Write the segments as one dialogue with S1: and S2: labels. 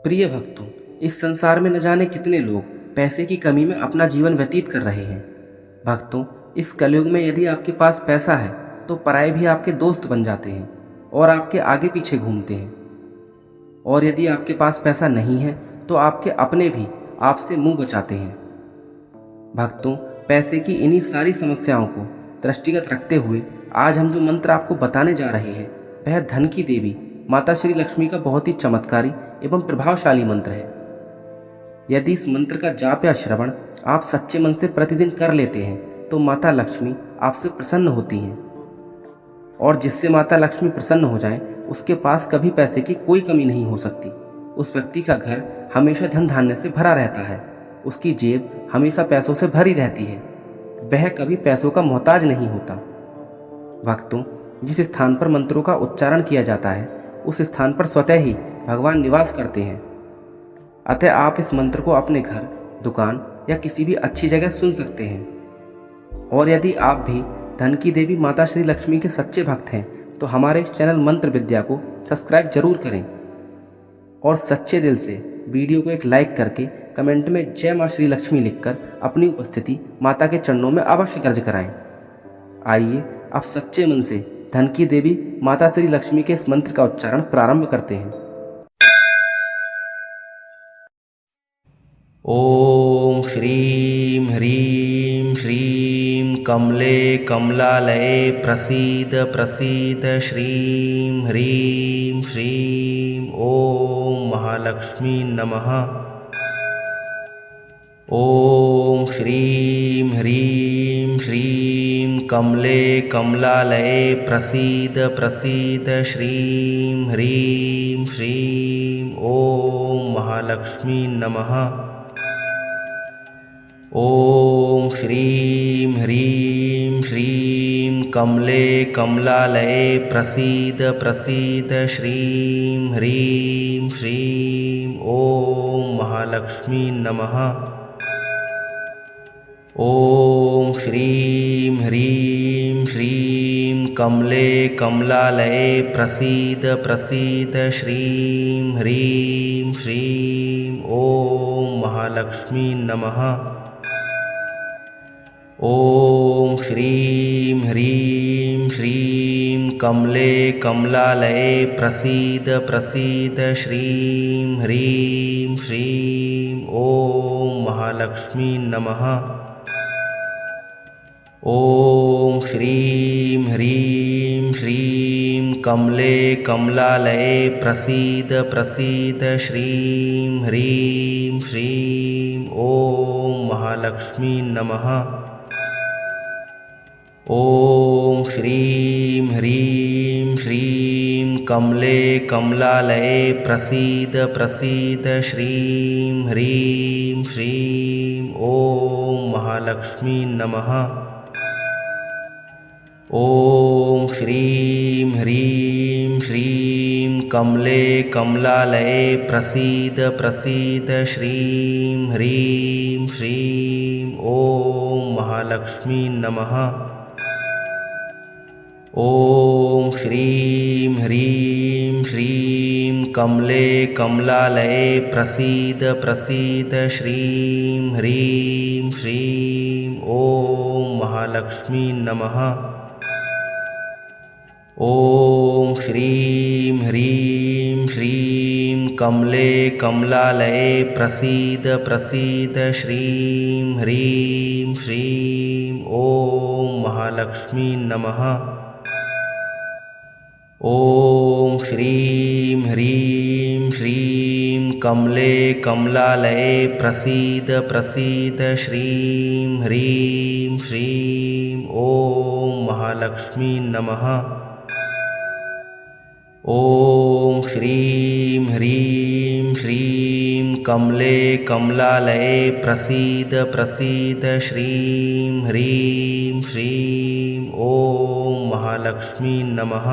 S1: प्रिय भक्तों, इस संसार में न जाने कितने लोग पैसे की कमी में अपना जीवन व्यतीत कर रहे हैं। भक्तों, इस कलयुग में यदि आपके पास पैसा है तो पराये भी आपके दोस्त बन जाते हैं और आपके आगे पीछे घूमते हैं, और यदि आपके पास पैसा नहीं है तो आपके अपने भी आपसे मुंह बचाते हैं। भक्तों, पैसे की इन्हीं सारी समस्याओं को दृष्टिगत रखते हुए आज हम जो मंत्र आपको बताने जा रहे हैं वह धन की देवी माता श्री लक्ष्मी का बहुत ही चमत्कारी एवं प्रभावशाली मंत्र है। यदि इस मंत्र का जाप या श्रवण आप सच्चे मन से प्रतिदिन कर लेते हैं तो माता लक्ष्मी आपसे प्रसन्न होती हैं, और जिससे माता लक्ष्मी प्रसन्न हो जाएं, उसके पास कभी पैसे की कोई कमी नहीं हो सकती। उस व्यक्ति का घर हमेशा धन धान्य से भरा रहता है, उसकी जेब हमेशा पैसों से भरी रहती है, वह कभी पैसों का मोहताज नहीं होता। भक्तों, जिस स्थान पर मंत्रों का उच्चारण किया जाता है उस स्थान पर स्वतः ही भगवान निवास करते हैं। अतः आप इस मंत्र को अपने घर, दुकान या किसी भी अच्छी जगह सुन सकते हैं। और यदि आप भी धन की देवी माता श्री लक्ष्मी के सच्चे भक्त हैं तो हमारे इस चैनल मंत्र विद्या को सब्सक्राइब जरूर करें और सच्चे दिल से वीडियो को एक लाइक करके कमेंट में जय मां श्री लक्ष्मी लिखकर अपनी उपस्थिति माता के चरणों में अवश्य दर्ज कराएं। आइए आप सच्चे मन से धन की देवी माता श्री लक्ष्मी के इस मंत्र का उच्चारण प्रारंभ करते हैं। ओम श्रीं ह्रीं श्रीं कमले कमलालये प्रसीद प्रसीद श्रीं ह्रीं श्रीं ओम महालक्ष्मी नमः। ओम श्रीं ह्रीं श्रीं कमले कमलालये प्रसीद प्रसीद श्रीं ह्रीं श्रीं ओम महालक्ष्मी नमः। ओम श्रीं ह्रीं श्रीं कमले कमलालये प्रसीद प्रसीद श्रीं ह्रीं श्रीं ओम महालक्ष्मी नमः। ओम श्रीं ह्रीं श्रीं कमले कमलालये प्रसीद प्रसीद श्रीं ह्रीं श्रीं ओम महालक्ष्मी नमः। ओम श्रीं ह्रीं श्रीं कमले कमलालये प्रसीद प्रसीद श्रीं ह्रीं श्रीं ओम महालक्ष्मी नमः। ओम श्रीं ह्रीं श्रीं कमले कमलालये प्रसीद प्रसीद श्रीं ह्रीं श्रीं ओम महालक्ष्मी नमः। ओम श्रीं ह्रीं श्रीं कमले कमलालये प्रसीद प्रसीद श्रीं ह्रीं श्रीं ओम महालक्ष्मी नमः। ओम श्रीं ह्रीं श्रीं कमले कमलालये प्रसीद प्रसीद श्रीं ह्रीं श्रीं ओम महालक्ष्मी नमः। ओम श्रीं ह्रीं श्रीं कमले कमलालये प्रसीद प्रसीद श्रीं ह्रीं श्रीं ओम महालक्ष्मी नमः। ओम श्रीं ह्रीं श्रीं कमले कमलालये प्रसीद प्रसीद श्रीं ह्रीं श्रीं ओम महालक्ष्मी नमः। ओम श्रीं ह्रीं श्रीं कमले कमलालये प्रसीद प्रसीद श्रीं ह्रीं श्रीं ओम महालक्ष्मी नमः। ओम श्रीं ह्रीं श्रीं कमले कमलालये प्रसीद प्रसीद श्रीं ह्रीं श्रीं ओम महालक्ष्मी नमः।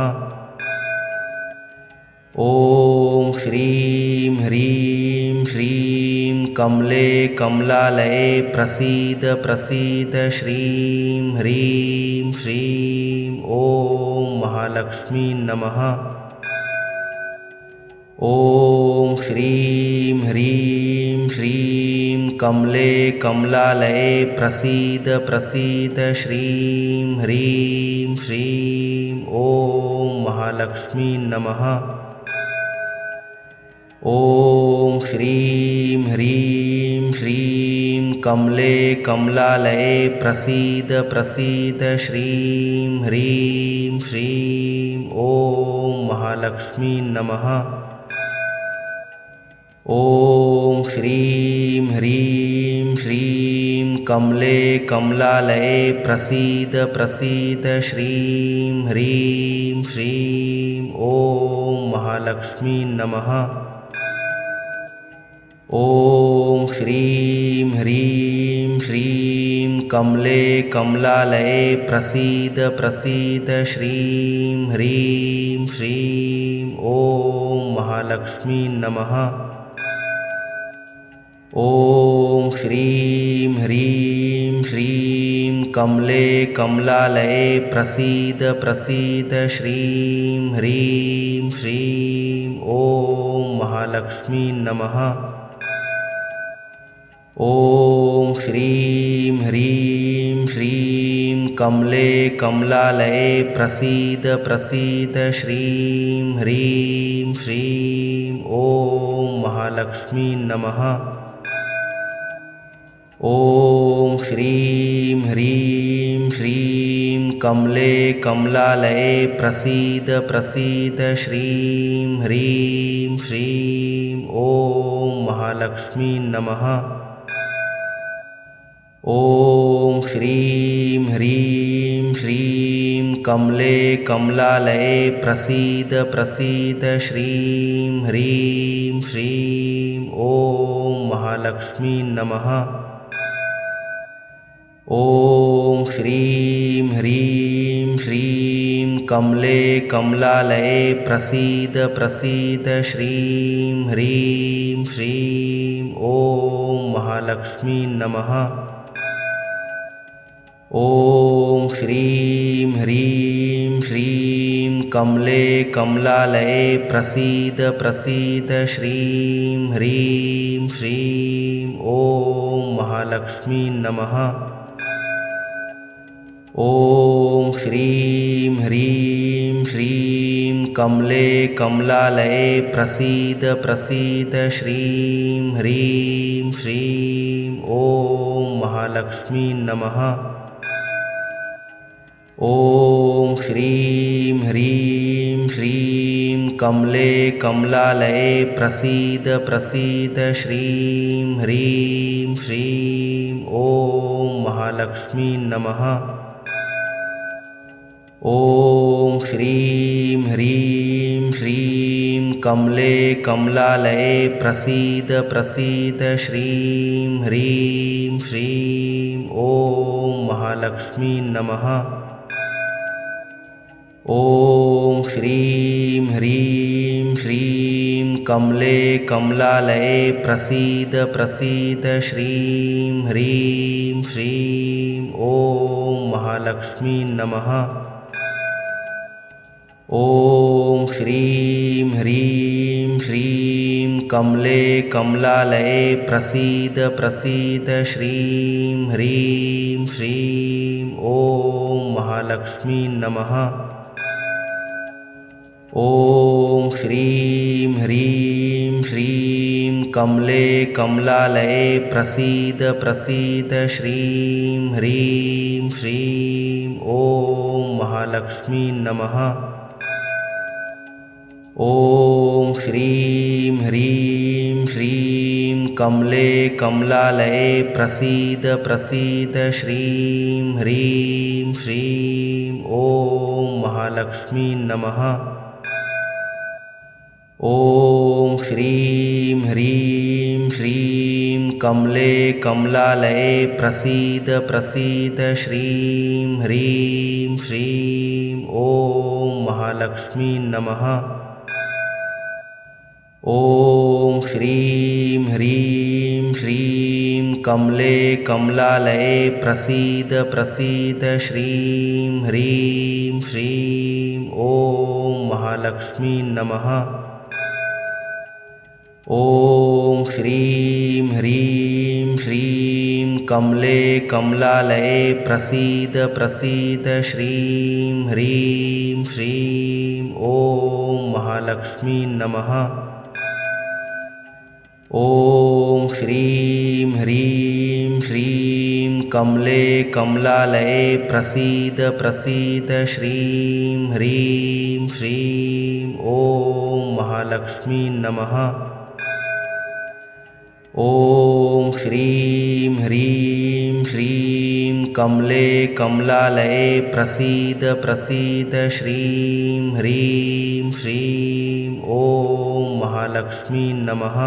S1: ओम श्रीं ह्रीं श्रीं कमले कमलालये प्रसीद प्रसीद श्रीं ह्रीं श्रीं ओम महालक्ष्मी नमः। ॐ श्रीं ह्रीं श्रीं कमले कमलालये प्रसीद प्रसीद श्रीं ह्रीं श्रीं ॐ महालक्ष्मी नमः। ॐ श्रीं ह्रीं श्रीं कमले कमलालये प्रसीद प्रसीद श्रीं ह्रीं श्रीं ॐ महालक्ष्मी नमः। ॐ श्रीं ह्रीं श्रीं कमले कमलालये प्रसीद प्रसीद श्रीं ह्रीं श्रीं ॐ महालक्ष्मी नमः। ॐ श्रीं ह्रीं श्रीं कमले कमलालये प्रसीद प्रसीद श्रीं ह्रीं श्रीं ॐ महालक्ष्मी नमः। ॐ श्रीं ह्रीं श्रीं कमले कमलालये प्रसीद प्रसीद श्रीं ह्रीं श्रीं ॐ महालक्ष्मी नमः। ॐ श्रीं ह्रीं श्रीं कमले कमलालये प्रसीद प्रसीद श्रीं ह्रीं श्रीं ॐ महालक्ष्मी नमः। ॐ श्रीं ह्रीं श्रीं कमले कमलालये प्रसीद प्रसीद श्रीं ह्रीं श्रीं ॐ महालक्ष्मी नमः। ॐ श्रीं ह्रीं श्रीं कमले कमलालये प्रसीद प्रसीद श्रीं ह्रीं श्रीं ॐ महालक्ष्मी नमः। ॐ श्रीं ह्रीं श्रीं कमले कमलालये प्रसीद प्रसीद श्रीं ह्रीं श्रीं ॐ महालक्ष्मी नमः। ॐ श्रीं ह्रीं श्रीं कमले कमलालये प्रसीद प्रसीद श्रीं ह्रीं श्रीं ॐ महालक्ष्मी नमः। ॐ श्रीं ह्रीं श्रीं कमले कमलालये प्रसीद प्रसीद श्रीं ह्रीं श्रीं ॐ महालक्ष्मी नमः। ॐ श्रीं ह्रीं श्रीं कमले कमलालये प्रसीद प्रसीद श्रीं ह्रीं श्रीं ॐ महालक्ष्मी नमः। ॐ श्रीं ह्रीं श्रीं कमले कमलालये प्रसीद प्रसीद श्रीं ह्रीं श्रीं ॐ महालक्ष्मी नमः। ॐ श्रीं ह्रीं श्रीं कमले कमलालये प्रसीद प्रसीद श्रीं ह्रीं श्रीं ॐ महालक्ष्मी नमः। ॐ श्रीं ह्रीं श्रीं कमले कमलालये प्रसीद प्रसीद श्रीं ह्रीं श्रीं ॐ महालक्ष्मी नमः। ॐ श्रीं ह्रीं श्रीं कमले कमलालये प्रसीद प्रसीद श्रीं ह्रीं श्रीं ॐ महालक्ष्मी नमः। ॐ श्रीं ह्रीं श्रीं कमले कमलालये प्रसीद प्रसीद श्रीं ह्रीं श्रीं ॐ महालक्ष्मी नमः। ॐ श्रीं ह्रीं श्रीं कमले कमलालये प्रसीद प्रसीद श्रीं ह्रीं श्रीं ॐ महालक्ष्मी नमः। ॐ श्रीं ह्रीं श्रीं कमले कमलालये प्रसीद प्रसीद श्रीं ह्रीं श्रीं ॐ महालक्ष्मी नमः। ॐ श्रीं ह्रीं श्रीं कमले कमलालये प्रसीद प्रसीद श्रीं ह्रीं श्रीं ॐ महालक्ष्मी नमः। ॐ श्रीं ह्रीं श्रीं कमले कमलालये प्रसीद प्रसीद श्रीं ह्रीं श्रीं ॐ महालक्ष्मी नमः। ॐ श्रीं ह्रीं श्रीं कमले कमलालये प्रसीद प्रसीद श्रीं ह्रीं श्रीं ॐ महालक्ष्मी नमः।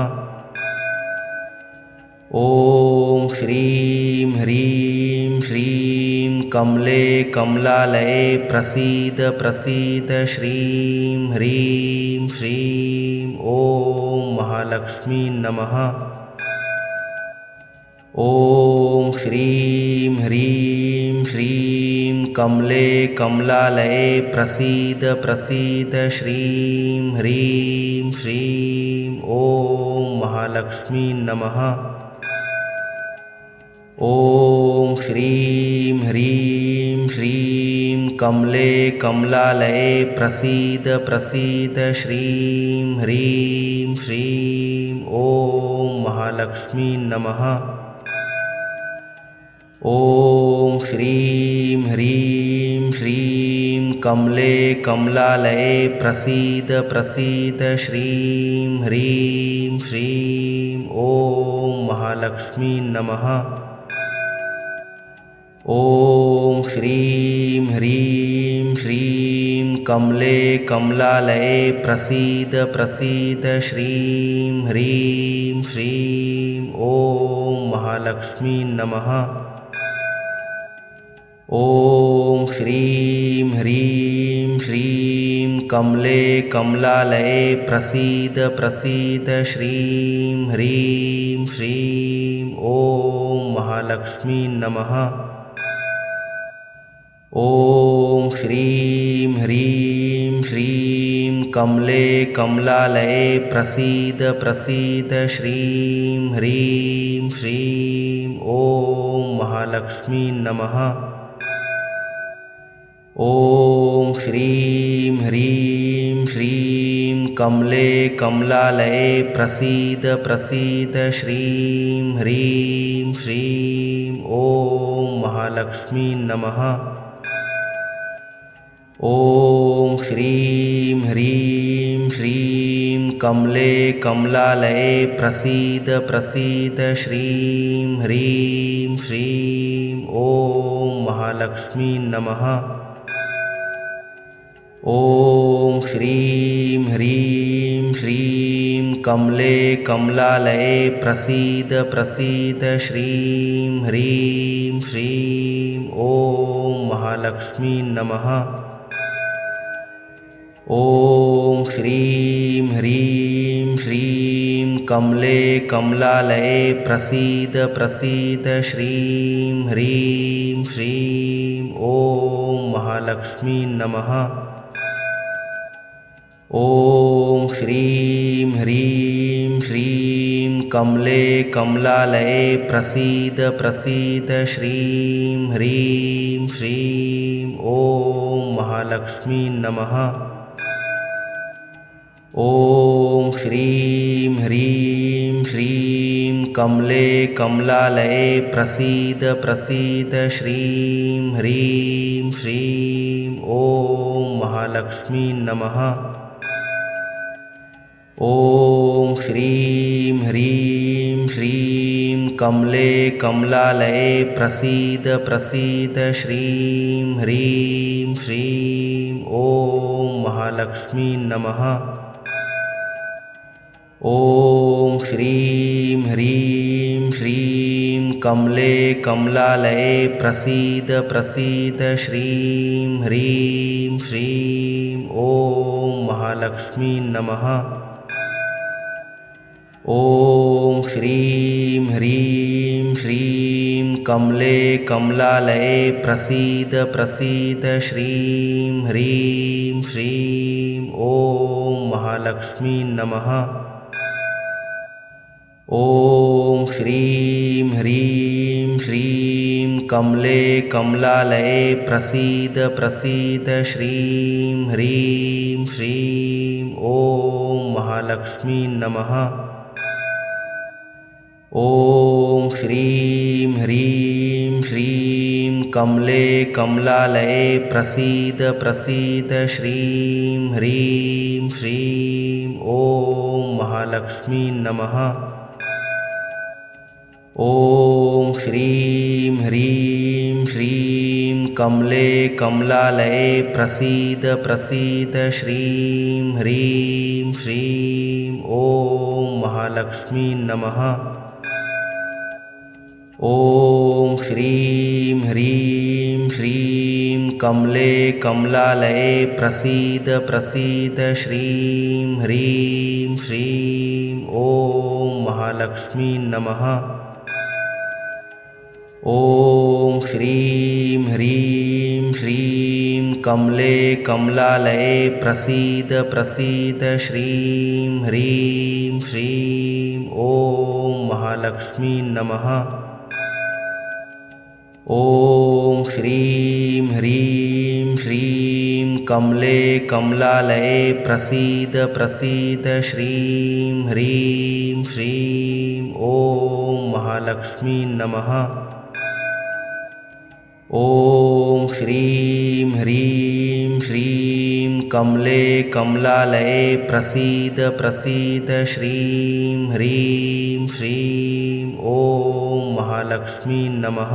S1: ॐ श्रीं ह्रीं श्रीं कमले कमलालये प्रसीद प्रसीद श्रीं ह्रीं श्रीं ॐ महालक्ष्मी नमः। ॐ श्रीं ह्रीं श्रीं कमले कमलालये प्रसीद प्रसीद श्रीं ह्रीं श्रीं ॐ महालक्ष्मी नमः। ॐ श्रीं ह्रीं श्रीं कमले कमलालये प्रसीद प्रसीद श्रीं ह्रीं श्रीं ॐ महालक्ष्मी नमः। ॐ श्रीं ह्रीं श्रीं कमले कमलालये प्रसीद प्रसीद श्रीं ह्रीं श्रीं ॐ महालक्ष्मी नमः। ॐ श्रीं ह्रीं श्रीं कमले कमलालये प्रसीद प्रसीद श्रीं ह्रीं श्रीं ॐ महालक्ष्मी नमः। ॐ श्रीं ह्रीं श्रीं कमले कमलालये प्रसीद प्रसीद श्रीं ह्रीं श्रीं ॐ महालक्ष्मी नमः। ॐ श्रीं ह्रीं श्रीं कमले कमलालये प्रसीद प्रसीद श्रीं ह्रीं श्रीं ॐ महालक्ष्मी नमः। ॐ श्रीं ह्रीं श्रीं कमले कमलालये प्रसीद प्रसीद श्रीं ह्रीं श्रीं ॐ महालक्ष्मी नमः। ॐ श्रीं ह्रीं श्रीं कमले कमलालये प्रसीद प्रसीद श्रीं ह्रीं श्रीं ॐ महालक्ष्मी नमः। ॐ श्रीं ह्रीं श्रीं कमले कमलालये प्रसीद प्रसीद श्रीं ह्रीं श्रीं ॐ महालक्ष्मी नमः। ॐ श्रीं ह्रीं श्रीं कमले कमलालये प्रसीद प्रसीद श्रीं ह्रीं श्रीं ॐ महालक्ष्मी नमः। ॐ श्रीं ह्रीं श्रीं कमले कमलालये प्रसीद प्रसीद श्रीं ह्रीं श्रीं ॐ महालक्ष्मी नमः। ॐ श्रीं ह्रीं श्रीं कमले कमलालये प्रसीद प्रसीद श्रीं ह्रीं श्रीं ॐ महालक्ष्मी नमः। ॐ श्रीं ह्रीं श्रीं कमले कमलालये प्रसीद प्रसीद श्रीं ह्रीं श्रीं ॐ महालक्ष्मी नमः। ॐ श्रीं ह्रीं श्रीं कमले कमलालये प्रसीद प्रसीद श्रीं ह्रीं श्रीं ॐ महालक्ष्मी नमः। ॐ श्रीं ह्रीं श्रीं कमले कमलालये प्रसीद प्रसीद श्रीं ह्रीं श्रीं ॐ महालक्ष्मी नमः। ॐ श्रीं ह्रीं श्रीं कमले कमलालये प्रसीद प्रसीद श्रीं ह्रीं श्रीं ॐ महालक्ष्मी नमः। ॐ श्रीं ह्रीं श्रीं कमले कमलालये प्रसीद प्रसीद श्रीं ह्रीं श्रीं ॐ महालक्ष्मी नमः। ॐ श्रीं ह्रीं श्रीं कमले कमलालये प्रसीद प्रसीद श्रीं ह्रीं श्रीं ॐ महालक्ष्मी नमः। ॐ श्रीं ह्रीं श्रीं कमले कमलालये प्रसीद प्रसीद श्रीं ह्रीं श्रीं ॐ महालक्ष्मी नमः। ॐ श्रीं ह्रीं श्रीं कमले कमलालये प्रसीद प्रसीद श्रीं ह्रीं श्रीं ॐ महालक्ष्मी नमः। ॐ श्रीं ह्रीं श्रीं कमले कमलालये प्रसीद प्रसीद श्रीं ह्रीं श्रीं ॐ महालक्ष्मी नमः। ॐ श्रीं ह्रीं श्रीं कमले कमलालये प्रसीद प्रसीद श्रीं ह्रीं श्रीं ॐ महालक्ष्मी नमः।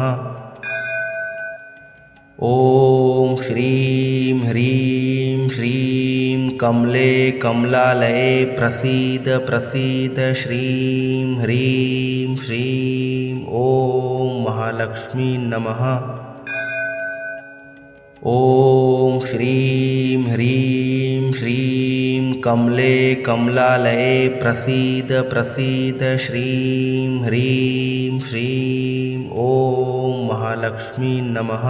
S1: ॐ श्रीं ह्रीं श्रीं कमले कमलालये प्रसीद प्रसीद श्रीं ह्रीं श्रीं ॐ महालक्ष्मी नमः। ॐ श्रीं ह्रीं श्रीं कमले कमलालये प्रसीद प्रसीद श्रीं ह्रीं श्रीं ॐ महालक्ष्मी नमः।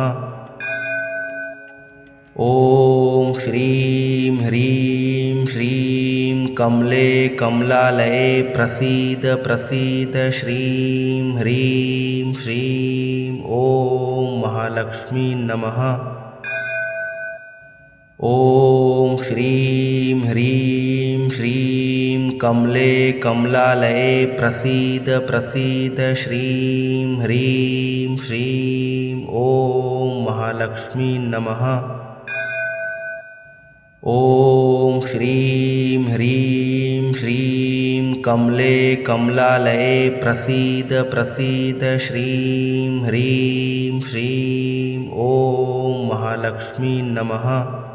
S1: ॐ श्रीं ह्रीं श्रीं कमले कमलालये प्रसीद प्रसीद श्रीं ह्रीं श्रीं ॐ महालक्ष्मी नमः। ॐ श्रीं ह्रीं श्रीं कमले कमलालये प्रसीद प्रसीद श्रीं ह्रीं श्रीं ॐ महालक्ष्मी नमः। ॐ श्रीं ह्रीं श्रीं कमले कमलालये प्रसीद प्रसीद श्रीं ह्रीं श्रीं ॐ महालक्ष्मी नमः।